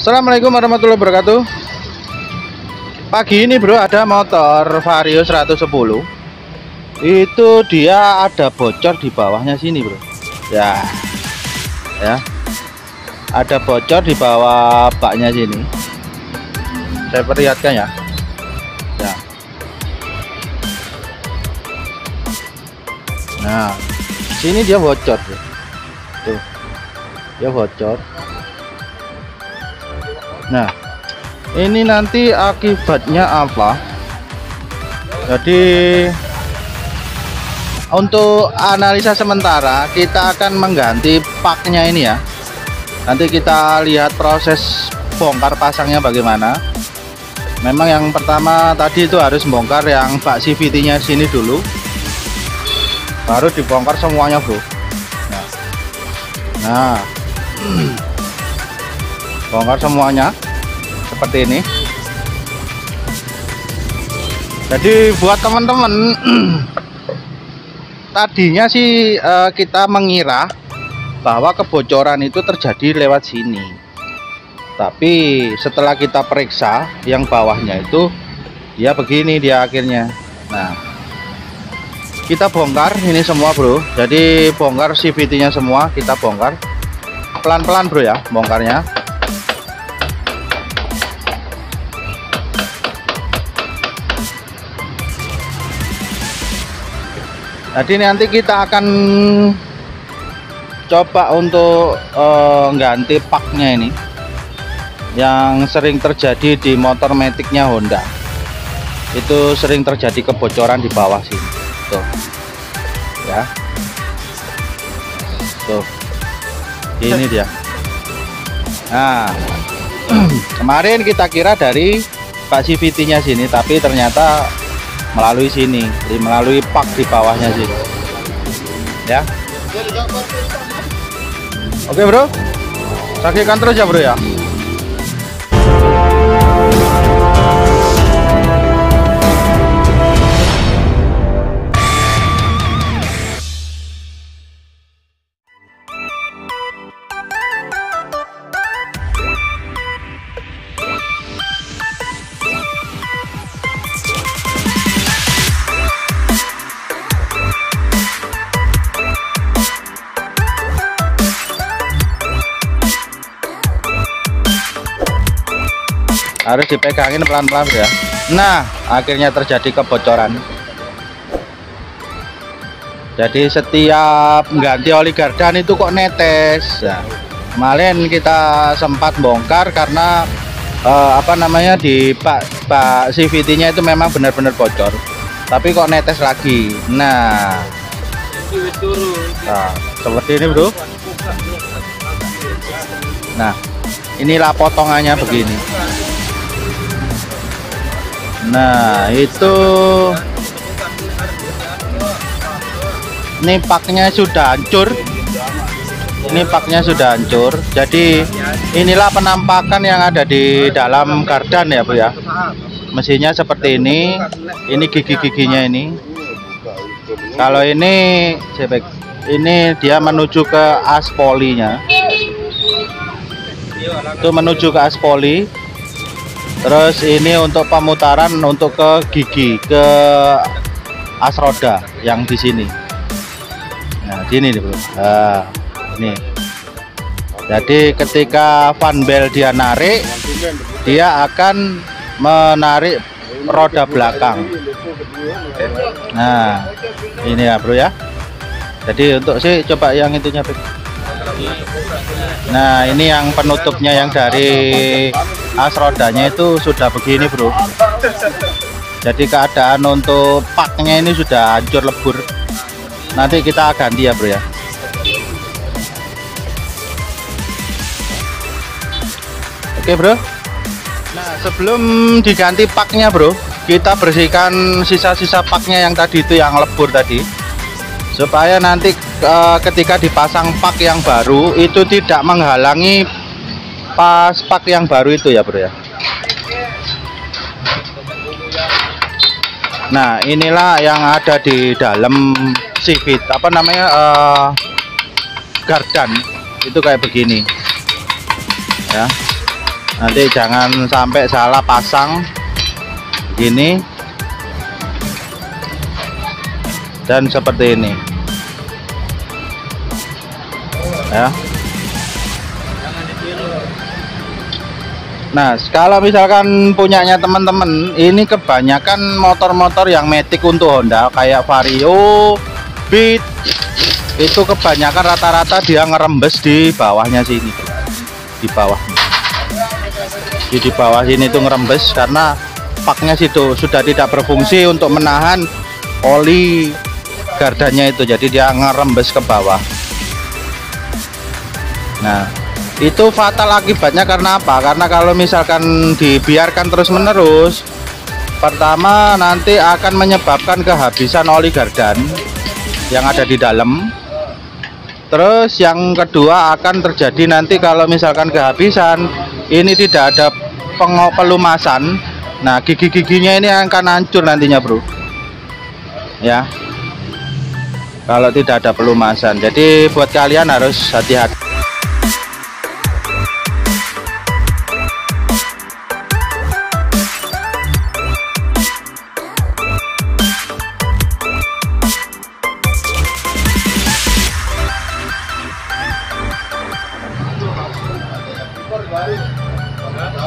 Assalamualaikum warahmatullahi wabarakatuh. Pagi ini bro ada motor Vario 110. Itu dia ada bocor di bawahnya sini bro. Ya. Ada bocor di bawah baknya sini. Saya perlihatkan ya. Nah, sini dia bocor bro. Tuh. Dia bocor. Nah, ini nanti akibatnya apa? Jadi untuk analisa sementara kita akan mengganti paknya ini ya. Nanti kita lihat proses bongkar pasangnya bagaimana. Memang yang pertama tadi itu harus bongkar yang bak CVT-nya sini dulu, baru dibongkar semuanya bro. Nah. Bongkar semuanya seperti ini. Jadi buat teman-teman tadinya sih kita mengira bahwa kebocoran itu terjadi lewat sini, tapi setelah kita periksa yang bawahnya itu ya begini dia akhirnya. Nah, kita bongkar ini semua bro. Jadi bongkar CVT-nya semua kita bongkar pelan-pelan bro ya bongkarnya. Jadi nanti kita akan coba untuk ganti paknya ini yang sering terjadi di motor Matic-nya Honda. Itu sering terjadi kebocoran di bawah sini. Tuh. Ya. Tuh. Ini dia. Nah, kemarin kita kira dari bak CVT-nya sini, tapi ternyata melalui sini, melalui pak di bawahnya sini. Ya. Oke bro, saksikan terus ya bro ya. Harus dipegangin pelan-pelan ya. Nah, akhirnya terjadi kebocoran. Jadi setiap mengganti oli gardan itu kok netes. Nah, kemarin kita sempat bongkar karena di bak CVT-nya itu memang benar-benar bocor. Tapi kok netes lagi. Nah, seperti ini bro. Nah, inilah potongannya begini. Nah, itu ini paknya sudah hancur. Ini paknya sudah hancur. Jadi inilah penampakan yang ada di dalam gardan ya Bu ya. Mesinnya seperti ini. Ini gigi-giginya ini. Kalau ini dia menuju ke aspolinya. Itu menuju ke aspoli. Terus ini untuk pemutaran untuk ke gigi, ke as roda yang di sini. Nah, sini nih bro. Nah, ini. Jadi ketika fan belt dia narik, dia akan menarik roda belakang. Nah, ini ya bro ya. Jadi untuk coba yang itunya. Nah, ini yang penutupnya yang dari as rodanya itu sudah begini bro. Jadi keadaan untuk paknya ini sudah hancur lebur. Nanti kita ganti ya bro ya. Oke bro. Nah, sebelum diganti paknya bro, kita bersihkan sisa-sisa paknya yang tadi itu yang lebur tadi, supaya nanti ketika dipasang pak yang baru itu tidak menghalangi pas pak yang baru itu ya bro ya. Nah, inilah yang ada di dalam CVT gardan itu kayak begini ya. Nanti jangan sampai salah pasang gini dan seperti ini ya. Nah, kalau misalkan punyanya teman-teman, ini kebanyakan motor-motor yang matic untuk Honda kayak Vario, Beat, itu kebanyakan rata-rata dia ngerembes di bawahnya sini, di bawahnya. Di bawah sini itu ngerembes karena paknya situ sudah tidak berfungsi untuk menahan oli gardanya itu, jadi dia ngerembes ke bawah. Nah, itu fatal akibatnya karena apa? Karena kalau misalkan dibiarkan terus-menerus, pertama nanti akan menyebabkan kehabisan oli gardan yang ada di dalam. Terus yang kedua akan terjadi nanti kalau misalkan kehabisan, ini tidak ada pelumasan. Nah, gigi-giginya ini akan hancur nantinya, bro. Ya, kalau tidak ada pelumasan. Jadi buat kalian harus hati-hati.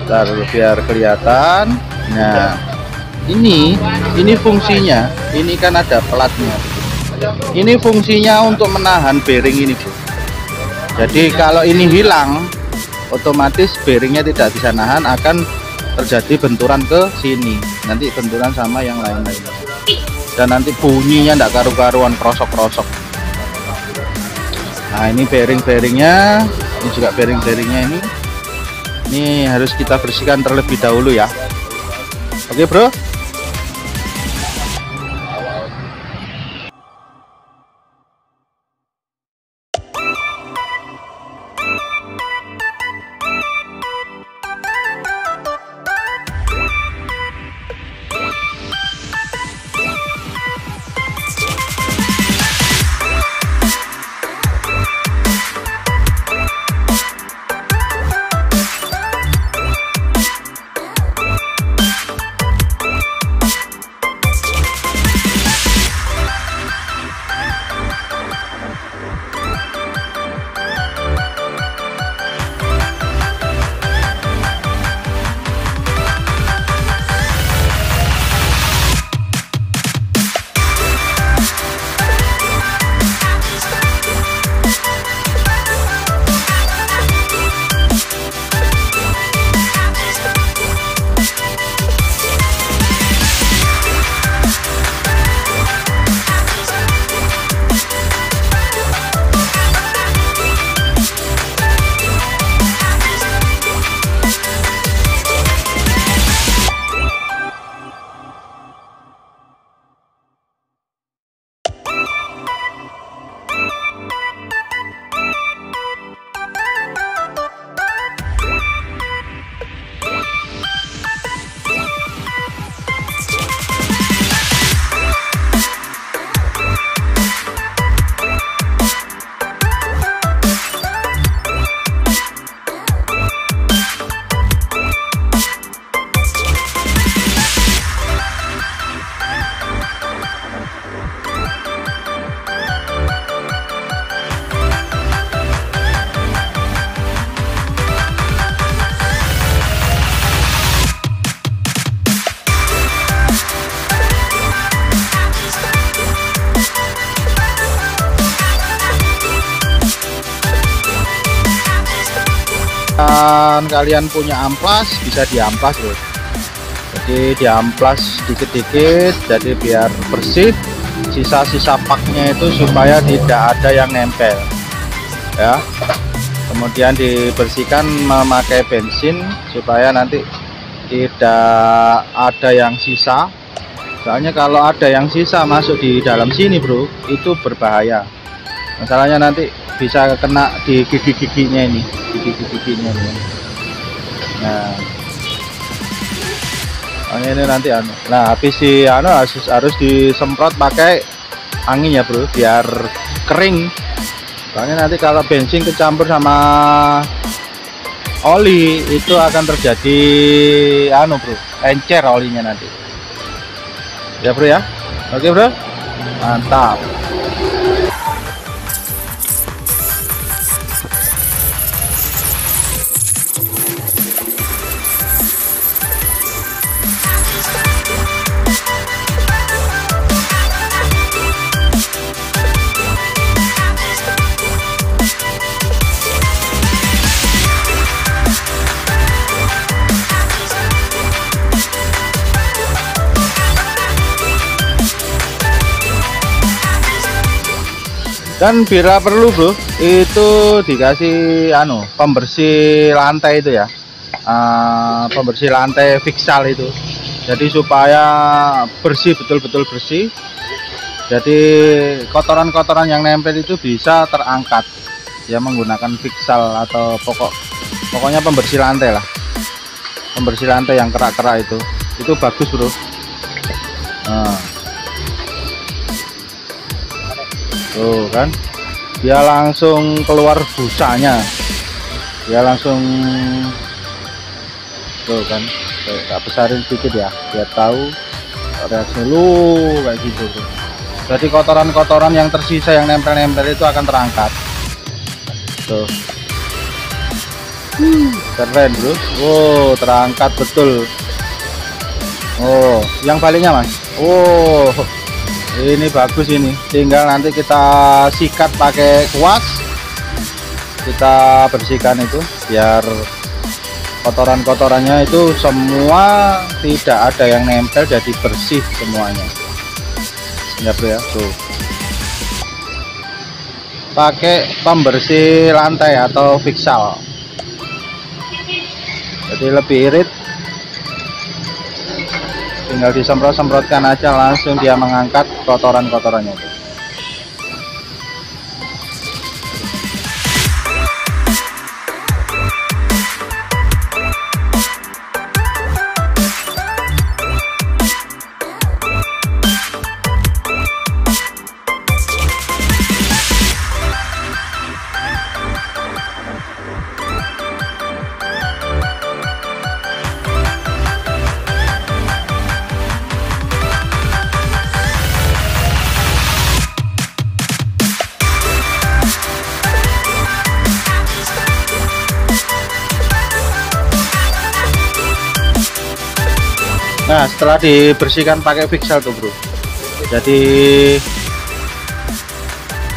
Bentar, biar kelihatan. Nah, ini fungsinya, ini kan ada platnya. Ini fungsinya untuk menahan bearing ini, bro. Jadi kalau ini hilang, otomatis bearingnya tidak bisa nahan, akan terjadi benturan ke sini. Nanti benturan sama yang lain-lain. Dan nanti bunyinya tidak karu-karuan, krosok-krosok. Nah, ini bearing-bearingnya, ini juga bearing-bearingnya ini. Ini harus kita bersihkan terlebih dahulu ya. Oke, bro. Kalian punya amplas, bisa diamplas loh. Jadi diamplas dikit-dikit, jadi biar bersih sisa-sisa paknya itu, supaya tidak ada yang nempel ya. Kemudian dibersihkan memakai bensin supaya nanti tidak ada yang sisa. Soalnya kalau ada yang sisa masuk di dalam sini, bro, itu berbahaya. Masalahnya nanti bisa kena di gigi-giginya ini, gigi-giginya ini. Nah, ini nanti nah habis harus disemprot pakai angin ya, bro, biar kering. Soalnya nanti kalau bensin kecampur sama oli itu akan terjadi bro, encer olinya nanti ya bro ya. Oke bro, mantap. Dan bila perlu bro, itu dikasih pembersih lantai itu ya, pembersih lantai Fixal itu, jadi supaya bersih, betul-betul bersih. Jadi kotoran-kotoran yang nempel itu bisa terangkat ya menggunakan Fixal atau pokoknya pembersih lantai lah, pembersih lantai yang kerak-kerak itu bagus bro. Tuh kan, dia langsung keluar busanya, dia langsung tuh kan. Tak besarin sedikit ya biar tahu reaksi lu kayak gitu tuh. Jadi kotoran-kotoran yang tersisa yang nempel-nempel itu akan terangkat tuh. Keren bro. Wow, terangkat betul. Oh, yang baliknya mas. Oh, ini bagus ini. Tinggal nanti kita sikat pakai kuas, kita bersihkan itu biar kotoran-kotorannya itu semua tidak ada yang nempel, jadi bersih semuanya ya bro ya. Tuh, pakai pembersih lantai atau Fixal, jadi lebih irit. Tinggal disemprot-semprotkan aja, langsung dia mengangkat kotoran-kotorannya. Nah, setelah dibersihkan pakai Fixal tuh bro, jadi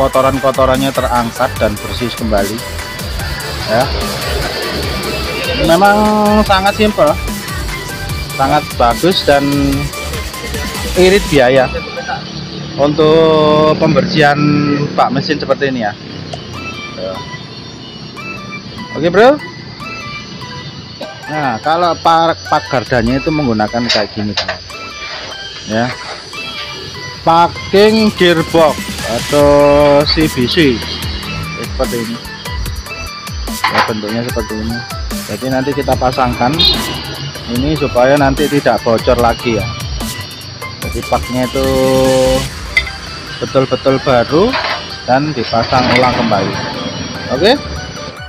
kotoran-kotorannya terangkat dan bersih kembali ya. Memang sangat simpel, sangat bagus, dan irit biaya untuk pembersihan bak mesin seperti ini ya. Oke bro. Nah, kalau pak gardanya itu menggunakan kayak gini teman ya, packing gearbox atau CVC seperti ini ya, bentuknya seperti ini. Jadi nanti kita pasangkan ini supaya nanti tidak bocor lagi ya. Jadi paknya itu betul-betul baru dan dipasang ulang kembali. Oke.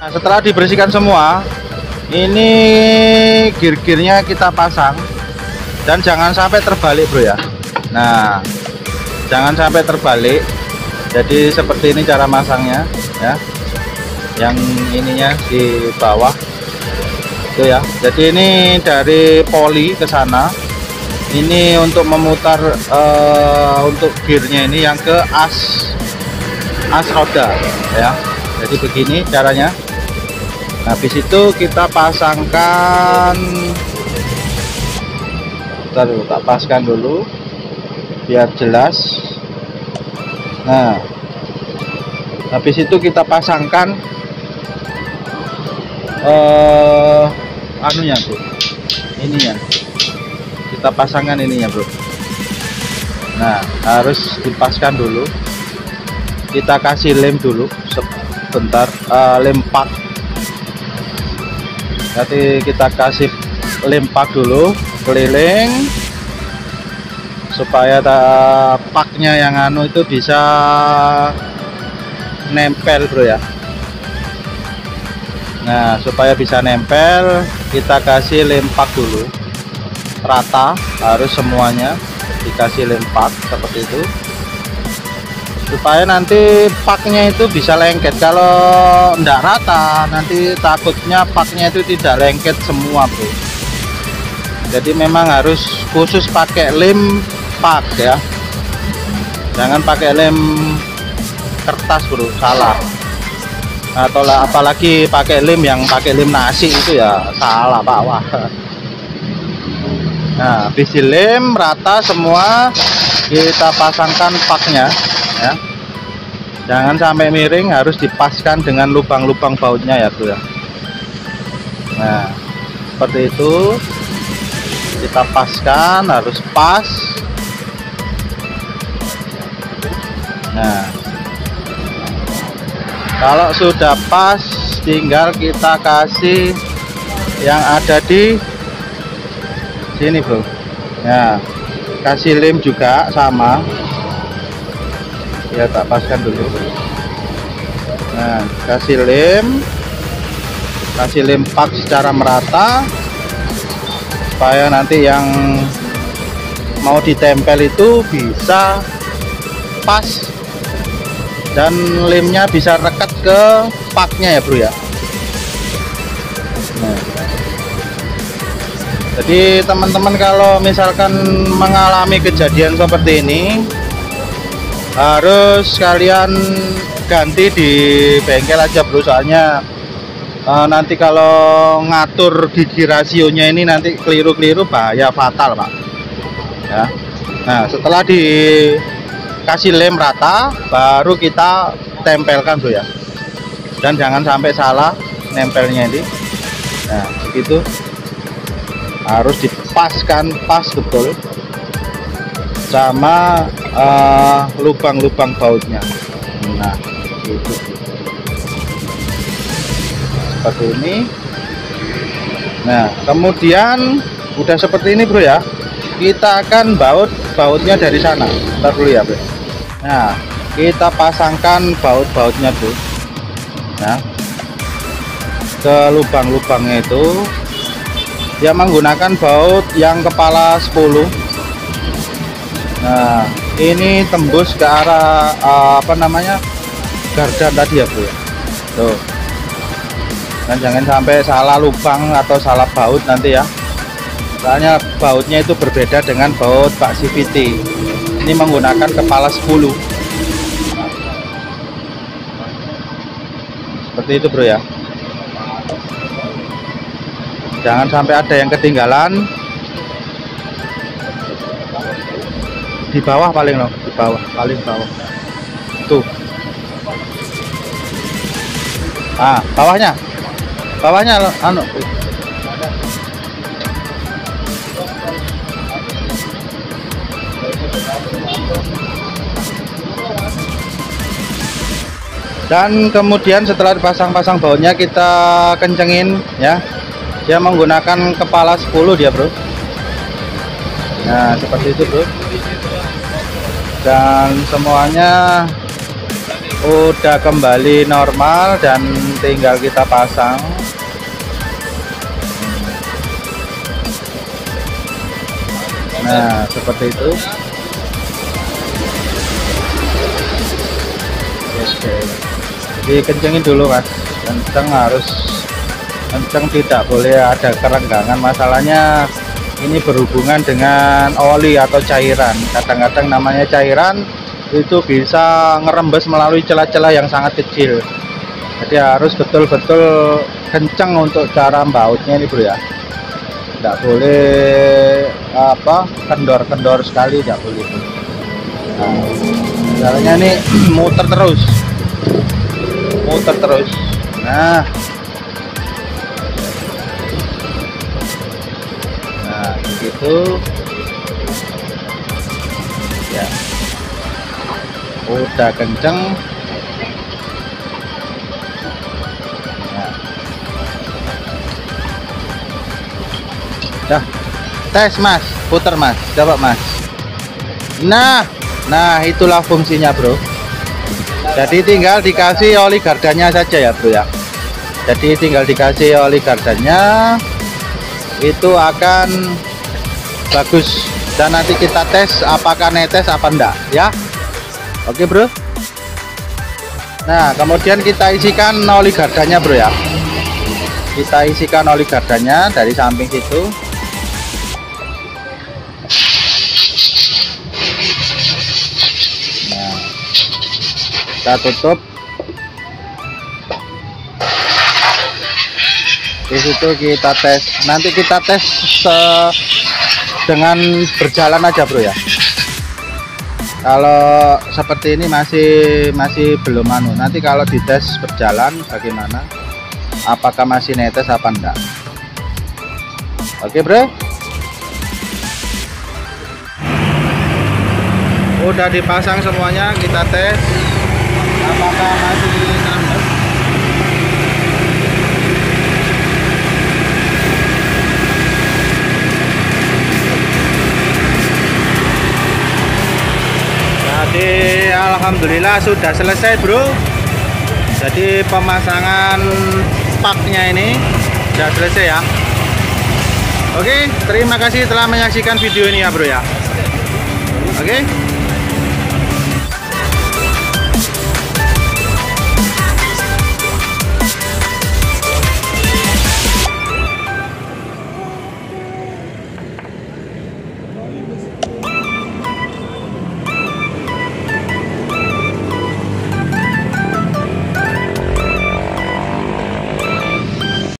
Nah, setelah dibersihkan semua, ini gear-gearnya kita pasang, dan jangan sampai terbalik bro ya. Nah, jangan sampai terbalik. Jadi seperti ini cara masangnya ya, yang ininya di bawah itu ya. Jadi ini dari poli ke sana, ini untuk memutar untuk gearnya ini yang ke as roda ya. Jadi begini caranya. Habis itu kita pasangkan, bentar dulu, tak paskan dulu biar jelas. Nah, habis itu kita pasangkan anunya bro, ininya kita pasangkan ininya bro. Nah, harus dipaskan dulu, kita kasih lem dulu sebentar, lem pak. Jadi kita kasih lem pak dulu keliling supaya paknya yang itu bisa nempel bro ya. Nah, supaya bisa nempel kita kasih lem pak dulu rata, harus semuanya dikasih lem pak seperti itu supaya nanti paknya itu bisa lengket. Kalau enggak rata nanti takutnya paknya itu tidak lengket semua bro. Jadi memang harus khusus pakai lem pak ya, jangan pakai lem kertas bro, salah. Atau apalagi pakai lem yang pakai lem nasi itu ya salah bawah. Nah, habis dilem rata semua kita pasangkan paknya ya, jangan sampai miring, harus dipaskan dengan lubang-lubang bautnya ya bro ya. Nah, seperti itu kita paskan, harus pas. Nah, kalau sudah pas tinggal kita kasih yang ada di sini bro ya, kasih lem juga sama ya, tak paskan dulu. Nah, kasih lem pak secara merata supaya nanti yang mau ditempel itu bisa pas dan lemnya bisa rekat ke paknya ya bro ya. Nah, jadi teman-teman kalau misalkan mengalami kejadian seperti ini harus kalian ganti di bengkel aja bro, soalnya nanti kalau ngatur gigi rasionya ini nanti keliru-keliru bahaya fatal pak ya. Nah, setelah dikasih lem rata baru kita tempelkan bro ya, dan jangan sampai salah nempelnya ini. Nah, begitu harus dipaskan pas betul sama lubang-lubang bautnya. Nah, gitu seperti ini. Nah, kemudian udah seperti ini bro ya, kita akan bautnya dari sana. Ntar dulu ya bro. Nah, kita pasangkan baut-bautnya bro. Nah, ke lubang-lubangnya itu dia menggunakan baut yang kepala 10. Nah, ini tembus ke arah gardan tadi ya bro ya. Tuh, dan jangan sampai salah lubang atau salah baut nanti ya, soalnya bautnya itu berbeda dengan baut Pak CVT. Ini menggunakan kepala 10. Seperti itu bro ya, jangan sampai ada yang ketinggalan. Di bawah paling loh, di bawah, paling bawah tuh. Ah, bawahnya anu. Dan kemudian setelah dipasang-pasang bautnya kita kencengin ya, dia menggunakan kepala 10 dia bro. Nah, seperti itu bro, dan semuanya udah kembali normal dan tinggal kita pasang. Nah, seperti itu. Oke, dikencengin dulu mas, kenceng, harus kenceng, tidak boleh ada kerenggangan. Masalahnya ini berhubungan dengan oli atau cairan. Kadang-kadang namanya cairan itu bisa ngerembes melalui celah-celah yang sangat kecil. Jadi harus betul-betul kenceng untuk cara bautnya ini bro ya. Tidak boleh kendor-kendor sekali, tidak boleh. Nah, caranya ini muter terus. Nah, begitu ya, udah kenceng. Nah, dah tes mas, putar mas, coba mas. Nah itulah fungsinya bro. Jadi tinggal dikasih oli gardanya saja ya bro ya. Jadi tinggal dikasih oli gardannya, itu akan bagus. Dan nanti kita tes apakah netes apa enggak ya. Oke bro. Nah kemudian kita isikan oli gardannya bro ya. Kita isikan oli gardannya dari samping situ. Nah kita tutup. Di situ kita tes. Nanti kita tes dengan berjalan aja bro ya. Kalau seperti ini masih belum anu. Nanti kalau dites berjalan bagaimana, apakah masih netes apa enggak. Oke bro, udah dipasang semuanya, kita tes apakah masih nambah. Jadi alhamdulillah sudah selesai bro. Jadi pemasangan spaknya ini sudah selesai ya. Oke, terima kasih telah menyaksikan video ini ya bro ya. Oke.